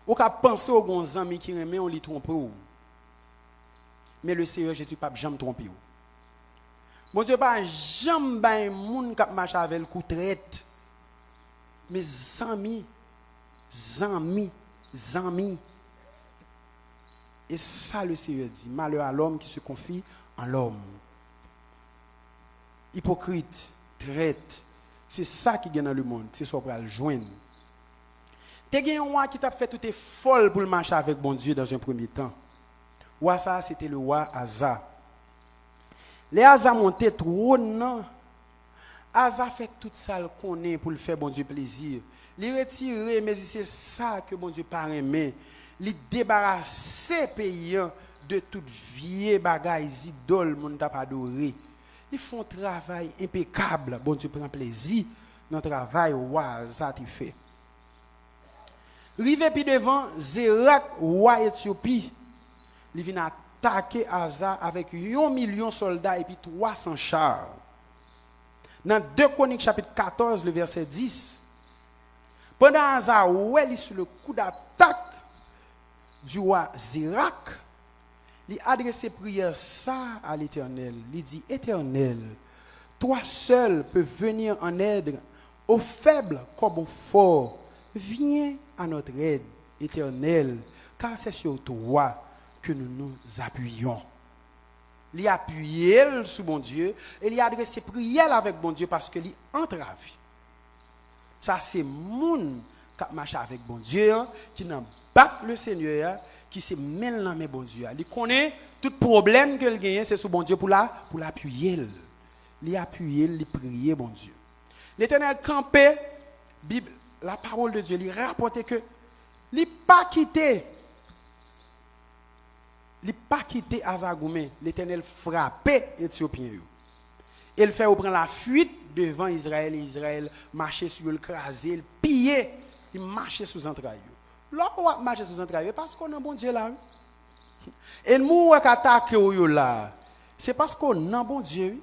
Ou qu'à penser aux bons amis qui remet on les trompe ou. Mais le Seigneur Jésus pas jamais tromper ou. Bon Dieu pas jamais ben moun qui marche avec le coup traite. Mes amis. Et ça le Seigneur dit, malheur à l'homme qui se confie en l'homme. Hypocrite, traite, c'est ça qui gagne dans le monde, c'est ça pour le joindre. Te gen un roi qui t'a fait tout est folle pour marcher avec bon Dieu dans un premier temps. Roi ça c'était le roi Asa. Les Asa monté trône, Asa fait tout ça le connaît pour le faire bon Dieu plaisir. Il retirer mais c'est ça que bon Dieu pas aimé. Il débarrasser pays de toute vieille bagaille idole mon t'a pas adoré. Ils font travail impeccable, bon Dieu prend plaisir dans le travail roi ça tu fait. Rivé puis devant Zérak roi Éthiopie, il vient attaquer Asa avec 1 million de soldats et puis 300 chars. Dans 2 Chroniques chapitre 14 le verset 10, pendant Asa ouais il sur le coup d'attaque du roi Zérak, il adresse prière ça à l'Éternel. Il dit Éternel, toi seul peux venir en aide aux faibles comme aux forts. Viens à notre aide, Éternel, car c'est sur toi que nous nous appuyons. Il a appuyé sur bon Dieu et il a adressé prière avec bon Dieu parce que il entrave. Ça c'est moun qui marche avec bon Dieu, qui n'a pas le Seigneur, qui se mêle dans mes bon Dieu. Il connaît tout problème que il gagne, c'est sur bon Dieu pour l'appuyer. Il appuyer, il prier bon Dieu. L'Éternel campé, Bible, la parole de Dieu, il rapporte que il pas quitté Azagoumé, l'Éternel frappé Éthiopien. Il fait prendre la fuite devant Israël et Israël marcher sur le crasé, il piller, il marcher sous entrailles. Là on marcher sous entrailles parce qu'on a bon Dieu là. Et nous qui attaquer là, c'est parce qu'on a bon Dieu.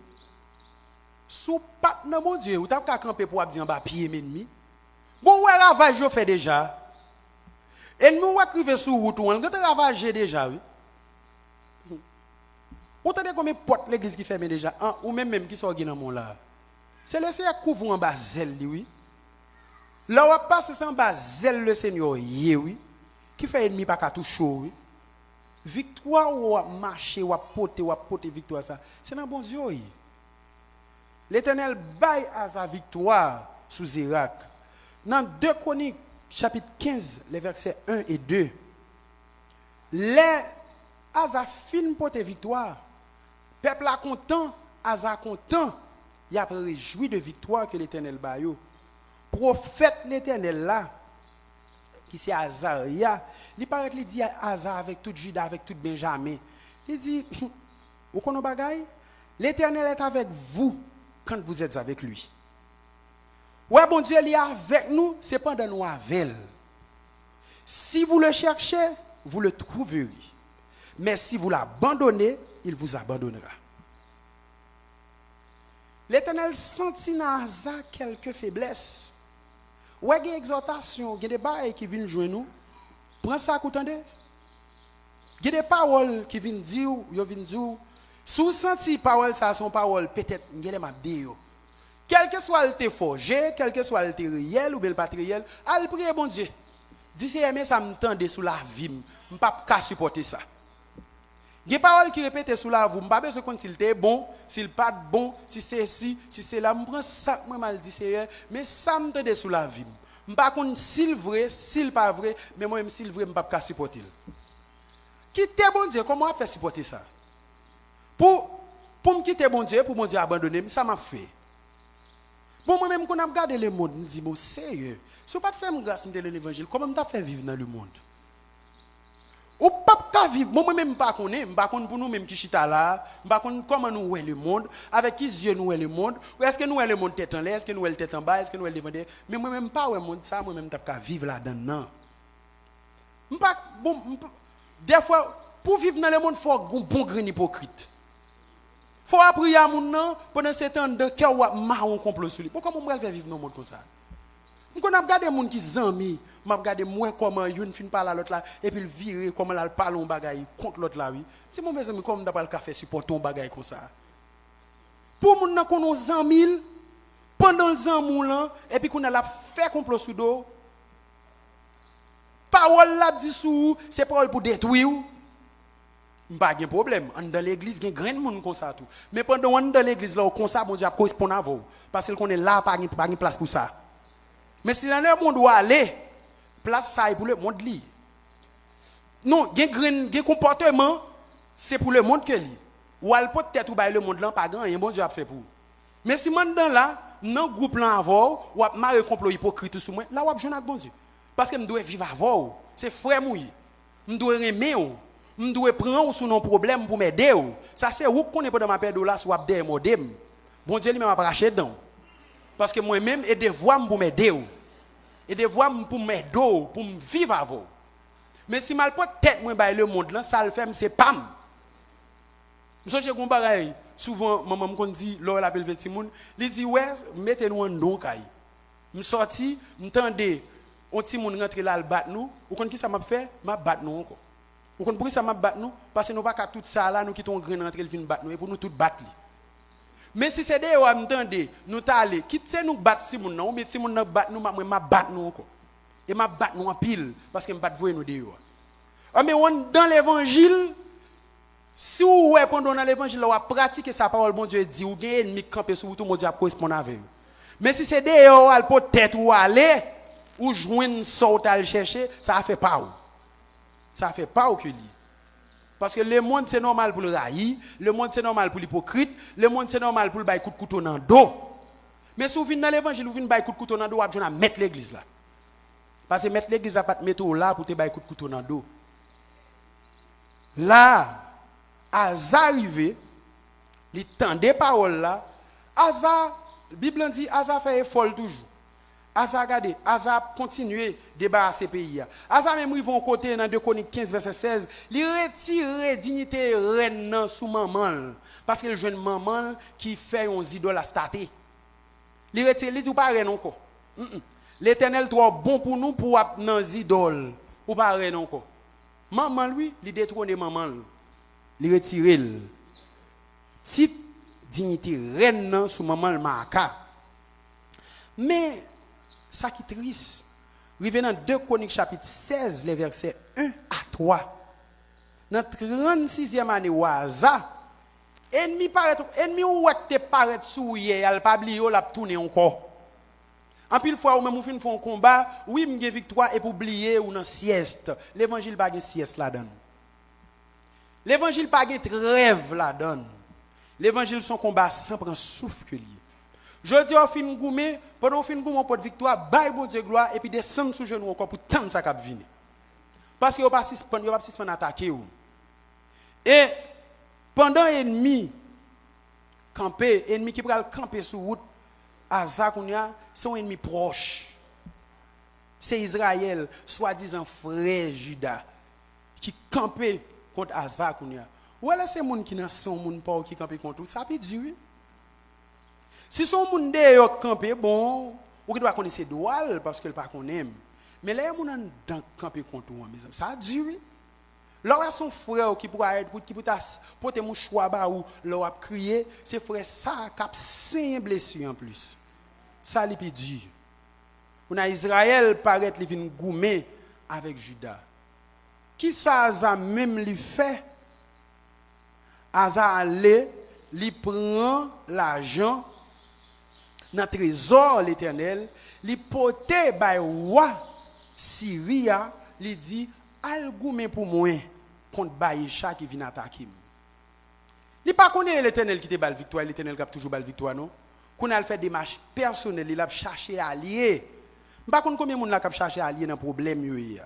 Sous pas dans bon Dieu, ou t'as qu'à camper pour dire en bas pied ennemi. Bon ouais ravage je fait déjà. Et nous qui arriver sur route on a ravagé déjà oui. Vous entendez combien de portes l'église qui ferme déjà, ou même qui sont dans mon là. C'est le Seigneur couvre en bas zèle oui. Là on passe en bas zèle le Seigneur oui. Qui fait ennemi pas qu'à tout chaud oui. Victoire ou marcher ou porter victoire ça. C'est dans bon Dieu oui. L'Éternel baille à sa victoire sous Zérak. Dans 2 Chroniques chapitre 15 les versets 1 et 2. Les Asa fin porter victoire. Peuple a content, Asa content, il a réjoui de victoire que l'Éternel baille. Prophète l'Éternel là, qui c'est Azaria, il paraît qu'il dit Asa avec tout Juda, avec tout Benjamin. Il dit, vous connaissez bagaille? L'Éternel est avec vous quand vous êtes avec lui. Ouais, bon Dieu, il est avec nous, c'est pendant nous avec. Si vous le cherchez, vous le trouverez. Mais si vous l'abandonnez, il vous abandonnera. L'Éternel sentit dans Asa quelques faiblesses. Ouais, il y a une exhortation, il y a des bails qui viennent jouer nous. Prends ça, écoutez. Il y a des paroles qui viennent dire, si vous sentez parole, ça sont paroles, peut-être, il y a des mabdés. Quel que soit le forgé, quel que soit le réel ou le pas réel, allez prier bon Dieu. D'ici aimer ça me tende sous la vie, je ne peux pas supporter ça. Il y a des paroles qui répètent sous la vie, je ne peux pas besoin de s'il était bon, s'il pas bon, si c'est ci, si c'est là, je prends ça, moi mal dit Seigneur, mais ça me tende sous la vie. Je ne sais pas s'il vrai, s'il pas vrai, mais moi même s'il vrai, je ne peux pas supporter. Quitter bon Dieu, comment on fait supporter ça? Pour me quitter bon Dieu, pour mon Dieu abandonner, ça m'a fait. Bon, moi-même, quand on a regardé le monde, je me dis, bon, sérieux, si vous ne faites pas grâce de l'évangile, comment vous fait vivre dans le monde? Ou pas vivre, moi-même, je ne sais pas pour nous-mêmes qui chita là, je ne sais pas comment nous voyons le monde, avec qui yeux nous voyons le monde, ou est-ce que nous voyons le monde tête en l'air, est-ce que nous voyons le tête en bas, est-ce que nous voyons le devant, mais moi-même, pas le monde, ça, moi-même, je ne vivre là-dedans. Des fois, pour vivre dans le monde, il faut un bon grain hypocrite. Il faut apprendre à mon nom pendant 7 ans de cœur ou marron complot sur lui. Pourquoi on va vivre dans le monde comme ça? Quand on regarde les gens qui sont amis, on regarde moi comment une fin parle à l'autre là, et puis il vire comment elle parle un bagaille contre l'autre là. Oui. C'est mon mes amis comme d'après le café supporter un bagaille comme ça. pour moun nan konon 100 000 pendant le 100 000 là et puis qu'on a la fait complot sous dos. Parole là dit sous c'est parole pour détruire. Pas de problème. Dans l'église, il y a grand monde comme ça tout. Mais pendant on dans l'église là, comme ça, bon Dieu a correspondre à vous. Parce qu'on est là, pas de place pour ça. Mais si le monde doit aller, place ça est pour le monde li. Non, il y a comportement, c'est pour le monde que li. Ou al peut-être ou le monde là pas grand, rien bon Dieu a fait pour. Mais si man dans là, dans groupe là avant, ou a marre complot hypocrite sous moi, là ou a besoin avec bon Dieu. Parce que me doit vivre avant, c'est frère mouille. Me doit aimer ou. Je dois prendre sous nos problèmes pour m'aider. Ça, c'est où qu'on est pas dans ma paix de là, soit derrière mon dem. Bon Dieu, il m'a arraché dedans. Parce que moi-même, et des voix pour m'aider. Et des voix pour m'aider, pour me vivre avant. Mais si mal pas tête, moi, le monde, là, ça le fait, c'est pam. Je suis pareil. Souvent, maman me dit, Laure l'appelle petit monde, il dit, ouais, mettez-nous en don, kay. Je suis sorti, je m'entendais, on petit monde rentre là, le bat nous. Ou quand qui ça m'a fait, m'a bat nous encore. Vous comprenez ça m'a battu nous parce que nous pas tout ça là nous qui ton grain entrer vinn battre nous et pour nous tout battre. Mais si c'est des m'entendez nous t'aller quitte nous battre si moun non mais si moun battre nous m'a battre nous encore. Et m'a battre nous en pile parce que m'a battre voyer nous dehors. Mais dans l'évangile si vous ouais pendant dans l'évangile là vous pratiquer sa parole bon Dieu dit ou gagne ennemi camper sur tout mon Dieu correspond avec vous. Mais si c'est des al peut-être ou aller ou joindre saut à chercher ça fait pas. Ça fait pas au que lui. Parce que le monde c'est normal pour le railler, le monde c'est normal pour l'hypocrite, le monde c'est normal pour le bail coup de couteau dans le dos. Mais si vous venez dans l'évangile, vous venez bail coup de couteau dans le dos, vous allez mettre l'église là. Parce que mettre l'église à pas te mettre là pour te bail coup de couteau dans le dos. Là, Asa arrivé, il tendait parole là, Asa, la Bible dit Asa fait effort toujours. Asa regardez, Asa continue débarrasser pays. Asa même ils vont côté dans 2 Chroniques 15 verset 16, il retire dignité reine sous maman parce qu'il jeune maman qui fait un idole à stater. Il retire, il dit pas reine encore. L'Éternel trop bon pour nous pour dans idole ou pas reine encore. Maman lui, il détrône maman. Il retire petite dignité reine sous maman le marca. Mais ça qui est triste, revenant dans 2 Chroniques chapitre 16, les versets 1 à 3. Dans la 36e année, Waza, ennemi ou te paraît souillé, il pas oublié, il a tourné encore. En pile fois, ou même ou fin font combat, oui, m'gé victoire et pour oublier ou dans sieste. L'évangile pas de sieste là-dedans. L'évangile pas de trêve là-dedans. L'évangile son combat sans prendre souffle que lié. Je dis au fin goumé, pendant au fin goumé on porte victoire, bail bon Dieu gloire et puis descendre sous genou encore pour tendre ça cap venir. Parce que yo pas suspend attaquer ou. Et pendant ennemi camper, ennemi qui pral camper sur route, Asa kounya, c'est un ennemi proche. C'est Israël, soi-disant frère Juda qui campait contre Asa kounya. Ou là c'est moun qui n'a son moun pas qui camper contre ça peut durer. Si son moun de yo camper bon, ou qui doit connaître ses droits parce que pas qu'on aime. Mais là moun dans camper contre moi mes amis, ça a duré. Là son frère qui pourra être qui pour te mon choix ba ou là a crier, c'est frère ça cap 5 blessures en plus. Ça li pi dur. On a Israël paraît li vinn goumé avec Juda. Qui ça a même li fait? Asa allé, li prend l'argent dans trésor l'Éternel, li porté bay roi Syria, li dit al goumé pour moi contre Baïcha qui vient attaquer. Li pas connaît l'Éternel qui te bal victoire, l'Éternel qui a toujours bal victoire non. Qu'on a fait des marches personnelles, il a cherché allié. Pas connait combien monde la cap chercher allié dans problème yo hier.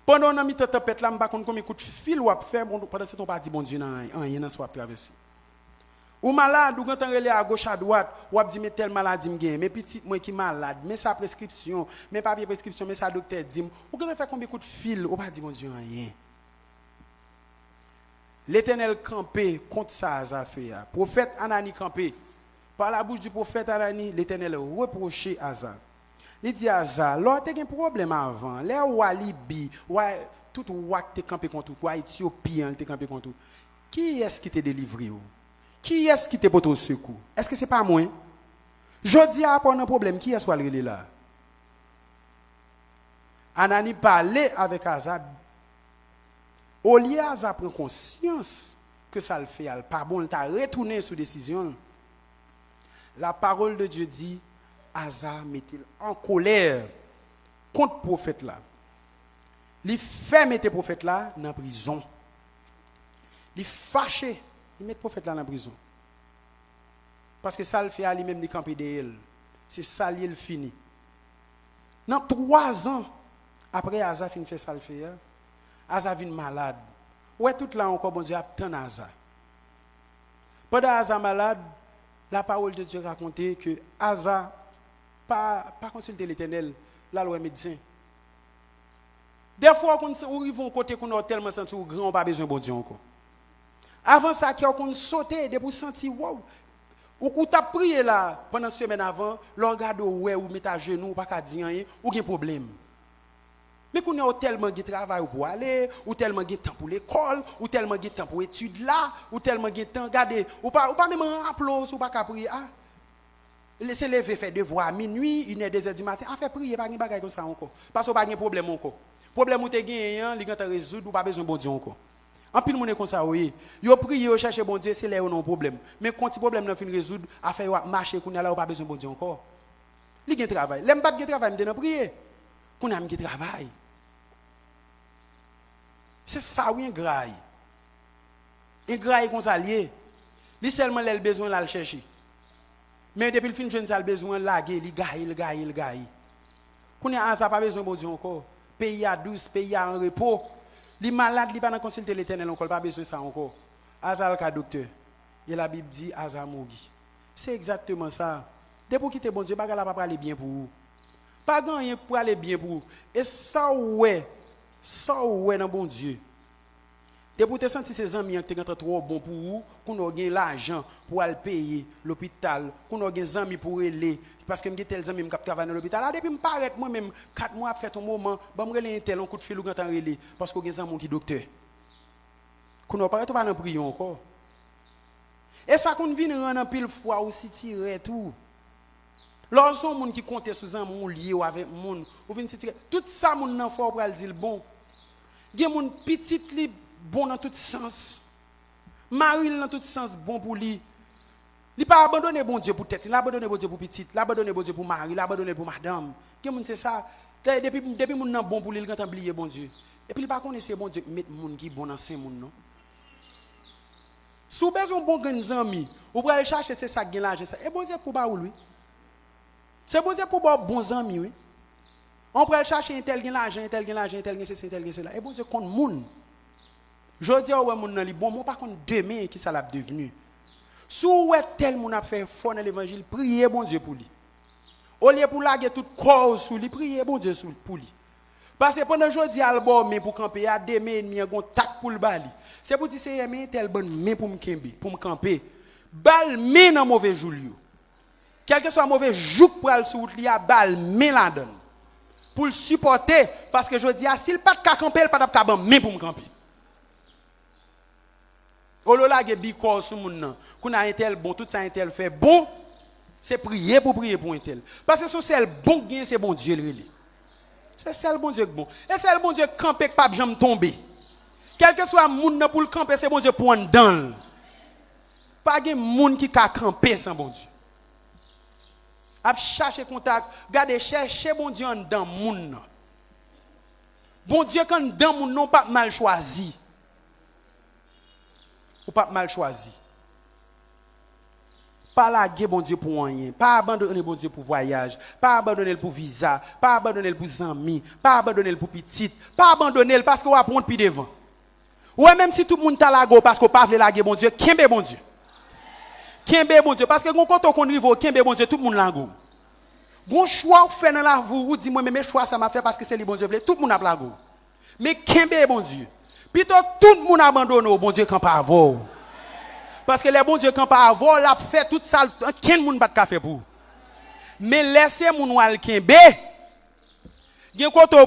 Pendant on a mis tempête là, pas connait combien coup de fil ou a faire pendant ce temps pas dit bon Dieu nan rien nan soit traverser. Ou malade, ou quand on relève à gauche à droite, ou a dit mais telle maladie m'gagne, mais petit moi qui malade, mais sa prescription, mais papier prescription, mais sa docteur dit, ou quand on fait combien coup de fil, ou pas dit bon Dieu rien. L'Éternel campé contre ça a fait. Prophète Anani campé. Par la bouche du prophète Anani, l'Éternel reproché Asa. Il dit Asa, là tu as un problème avant, là ou Libi, ou tout ouak te campé contre toi, Éthiopien te campé contre toi. Qui est-ce qui t'a délivré? Qui est-ce qui te porte au secours? Est-ce que c'est pas moi? Je dis à un problème, qui est-ce qui est là? Anani parlait avec Azab. Au lieu Azab prend conscience que ça le fait, pas bon, il t'a retourné sur décision. La parole de Dieu dit, Azab met-il en colère contre le prophète là. Il fait mettre le prophète là dans la prison. Il fâché, il met le prophète là dans la prison. Parce que ça le fait à lui-même de camper de elle. C'est ça il fini. Dans 3 ans, après Asa fin fait ça le fait, Asa vient malade. Ouais, tout là encore, bon Dieu, attend Asa. Pendant Asa malade, la parole de Dieu racontait que Asa pas consulter l'Éternel, là le médecin. Des fois, on arrive à un côté qu'on a tellement senti grand, on pas besoin de bon Dieu encore. Avant ça, on sauter, de pour sentir, wow. Ou quand tu as prié là, pendant une semaine avant, le regarde ouais, ou met à genoux, ou pas qu'à dire rien, ou il y a un problème. Mais qu'on a tellement de travail pour aller, ou tellement de temps pour l'école, ou tellement de temps pour études là, ou tellement de temps, regardez, ou pas même en applause, ou pas qu'à prier. Ah, laissez lever, faire devoir à minuit, 1h, 2h du matin, à faire prier, pas de bagaille comme ça encore. Parce que pas de problème encore. Problème où tu as gagné, il y a résoudre, ou pas besoin de bon Dieu encore. En plus, le monde est comme ça, oui. Yo prié, yo cherche bon Dieu, c'est là où on a un problème. Mais quand le problème n'a fin résoudre, à faire marcher, qu'on a là, on pas besoin de bon Dieu encore. Il y a un travail. L'aime pas de travail, on prier. Qu'on a un travail. C'est ça, oui, un graille. Un graille comme ça, lié. Il seulement a besoin de le chercher. Mais depuis le fin de jeune, ça a besoin de laguer, il gagne. Qu'on a pas besoin de bon Dieu encore. Pays à douce, pays à en repos. Les malades, ils ne peuvent pas consulter l'Éternel encore, pas besoin de ça encore. Asa le docteur. Et la Bible dit Asa Mogi. C'est exactement ça. Dès pour quitter bon Dieu, pas va aller bien pour vous. Pas rien pour aller bien pour vous. Et ça ouais dans bon Dieu. Dès pour te sentir ces amis qui sont trop bons pour vous, qu'on a gagné l'argent pour aller payer l'hôpital, qu'on a gagné des amis pour aller. Parce que j'ai tel amis qui travaillent dans l'hôpital. Depuis que je paraît moi-même, 4 mois après fait un moment, je vais me tel un coup de fil ou quand relais parce que j'ai des amis qui sont docteurs. Qu'on a paraît pas dans prier encore. Et ça qu'on vient rendre en pile fois aussi tirer tout. Lorsqu'on monde qui compte sur un monde lié avec monde, ou vient tirer tout ça monde nan fort pour aller dire bon. Gen monde petit li bon dans tout sens. Maril dans tout sens bon pour lui. Il n'a pas abandonné bon Dieu pour tête, il a abandonné bon Dieu pour petite, il a abandonné bon Dieu pour mari, il a abandonné pour madame. Quelqu'un c'est ça. Depuis mon nan bon pour lui, il quand oublier bon Dieu. Et puis il pas connaître bon Dieu mettre moun qui bon dans saint moun non. Si vous besoin bon grand ami, vous pouvez aller chercher c'est ça gain l'argent ça. Et bon Dieu pour ba ou lui. C'est bon Dieu pour bons amis oui. On peut aller chercher un tel gain l'argent, un tel gain l'argent, un tel gain c'est tel gain c'est là. Et bon Dieu compte moun. Je dis ouais moun nan li bon, moi par contre demain qui ça l'a devenu. Si vous êtes tel monde a fait fort dans l'évangile, priez bon Dieu pour lui. Au lieu pour laguer toute cause sur lui, priez bon Dieu pour lui. Parce que pendant aujourd'hui album mais pour camper à demain et demi on tac pour le bali. C'est pour dire c'est aimer tel bonne mais pour me camper. Bal mais dans mauvais jour lui. Quel que soit mauvais jour pour aller sur route li a bal mais la donne. Pour le supporter parce que je dis s'il pas de camper, il pas de caban mais pour me camper. Olola ge biko sou moun nan. Qu'on a un tel bon, tout ça un tel fait bon, c'est prier pour un tel. Parce que c'est le bon gain, c'est bon Dieu le. C'est celle bon Dieu bon. Et c'est le bon Dieu camper pas jamais tomber. Quel que soit moun nan pour le camper, c'est bon Dieu pour en dans. Pas gen moun qui ka camper sans bon Dieu. A chercher contact, garder chercher bon Dieu en dans moun nan. Bon Dieu quand dans moun non pas mal choisi. Ou pas mal choisi. Pas laguer bon Dieu pour rien, pas abandonner bon Dieu pour voyage, pas abandonner pour visa, pas abandonner pour amis, pas abandonner pour petite, pas abandonner parce qu'on va prendre puis devant. Ou même si tout le monde t'a lagué parce qu'on pas veut laguer bon Dieu, kembe bon Dieu. Kembe bon Dieu parce que quand on arrive au kembe bon Dieu, tout le monde lagué. Bon choix fait dans la vie, vous dites moi mais mes choix ça m'a fait parce que c'est le bon Dieu veut, tout le monde a lagué. Mais kembe bon Dieu. Plutôt tout le monde abandonne au bon Dieu quand pas avoir. Parce que les bon Dieu quand pas avoir, l'a fait toute ça, quel monde pas de café pour. Mais laissez mon wal kembe. Gen koto